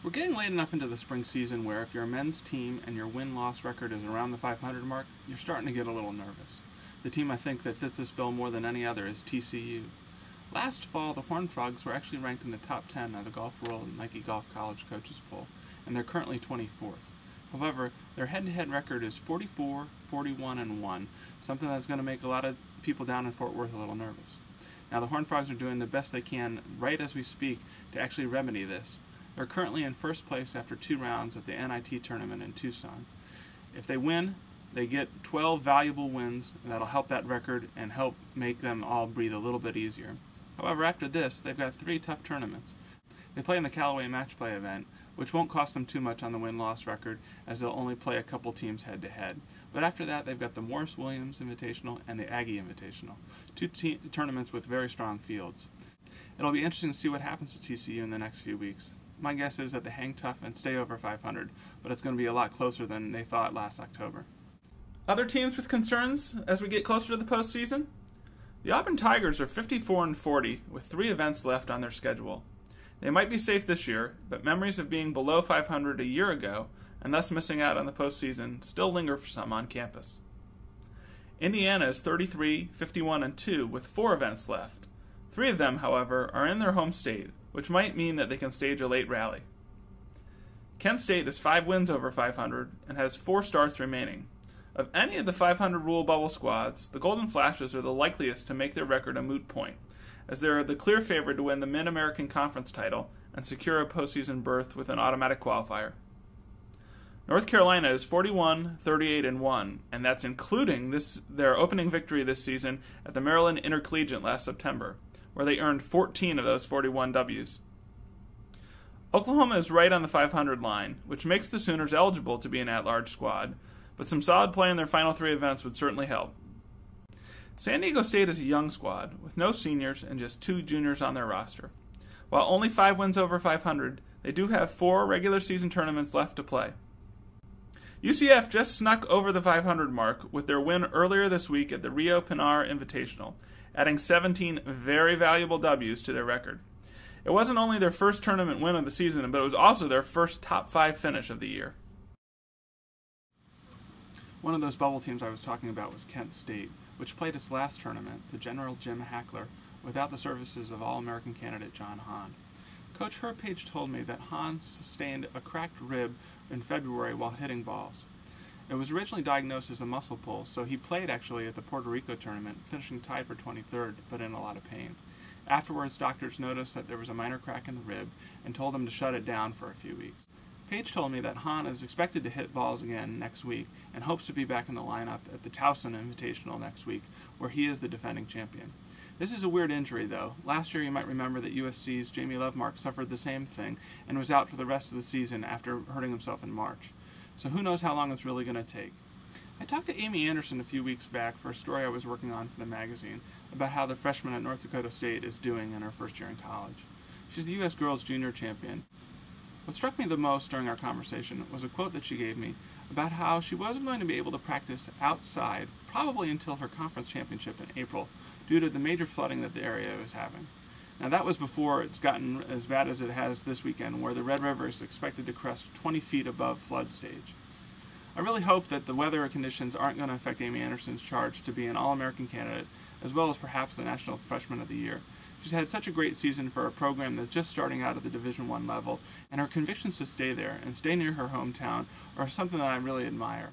We're getting late enough into the spring season where if you're a men's team and your win-loss record is around the 500 mark, you're starting to get a little nervous. The team I think that fits this bill more than any other is TCU. Last fall, the Horned Frogs were actually ranked in the top 10 of the Golf World Nike Golf College Coaches Poll, and they're currently 24th. However, their head-to-head record is 44, 41, and 1, something that's going to make a lot of people down in Fort Worth a little nervous. Now, the Horned Frogs are doing the best they can right as we speak to actually remedy this. They're currently in first place after 2 rounds at the NIT tournament in Tucson. If they win, they get 12 valuable wins, and that'll help that record and help make them all breathe a little bit easier. However, after this, they've got 3 tough tournaments. They play in the Callaway Match Play event, which won't cost them too much on the win-loss record, as they'll only play a couple teams head-to-head. But after that, they've got the Morris Williams Invitational and the Aggie Invitational, 2 tournaments with very strong fields. It'll be interesting to see what happens to TCU in the next few weeks. My guess is that they hang tough and stay over 500, but it's going to be a lot closer than they thought last October. Other teams with concerns as we get closer to the postseason? The Auburn Tigers are 54-40 with 3 events left on their schedule. They might be safe this year, but memories of being below 500 a year ago and thus missing out on the postseason still linger for some on campus. Indiana is 33-51-2 with 4 events left. 3 of them, however, are in their home state, which might mean that they can stage a late rally. Kent State has 5 wins over 500 and has 4 starts remaining. Of any of the 500 rule bubble squads, the Golden Flashes are the likeliest to make their record a moot point, as they are the clear favorite to win the Mid-American Conference title and secure a postseason berth with an automatic qualifier. North Carolina is 41-38-1, and that's including their opening victory this season at the Maryland Intercollegiate last September, where they earned 14 of those 41 W's. Oklahoma is right on the 500 line, which makes the Sooners eligible to be an at-large squad, but some solid play in their final 3 events would certainly help. San Diego State is a young squad, with no seniors and just 2 juniors on their roster. While only 5 wins over 500, they do have 4 regular season tournaments left to play. UCF just snuck over the 500 mark with their win earlier this week at the Rio Pinar Invitational, adding 17 very valuable W's to their record. It wasn't only their first tournament win of the season, but it was also their first top 5 finish of the year. One of those bubble teams I was talking about was Kent State, which played its last tournament, the General Jim Hackler, without the services of All-American candidate John Hahn. Coach Herb Page told me that Hahn sustained a cracked rib in February while hitting balls. It was originally diagnosed as a muscle pull, so he played actually at the Puerto Rico tournament, finishing tied for 23rd, but in a lot of pain. Afterwards, doctors noticed that there was a minor crack in the rib and told him to shut it down for a few weeks. Page told me that Hahn is expected to hit balls again next week and hopes to be back in the lineup at the Towson Invitational next week, where he is the defending champion. This is a weird injury, though. Last year, you might remember that USC's Jamie Lovemark suffered the same thing and was out for the rest of the season after hurting himself in March. So who knows how long it's really going to take. I talked to Amy Anderson a few weeks back for a story I was working on for the magazine about how the freshman at North Dakota State is doing in her first year in college. She's the U.S. Girls Junior Champion. What struck me the most during our conversation was a quote that she gave me about how she wasn't going to be able to practice outside probably until her conference championship in April due to the major flooding that the area was having. Now that was before it's gotten as bad as it has this weekend, where the Red River is expected to crest 20 feet above flood stage. I really hope that the weather conditions aren't going to affect Amy Anderson's charge to be an All-American candidate, as well as perhaps the National Freshman of the Year. She's had such a great season for a program that's just starting out at the Division I level, and her convictions to stay there and stay near her hometown are something that I really admire.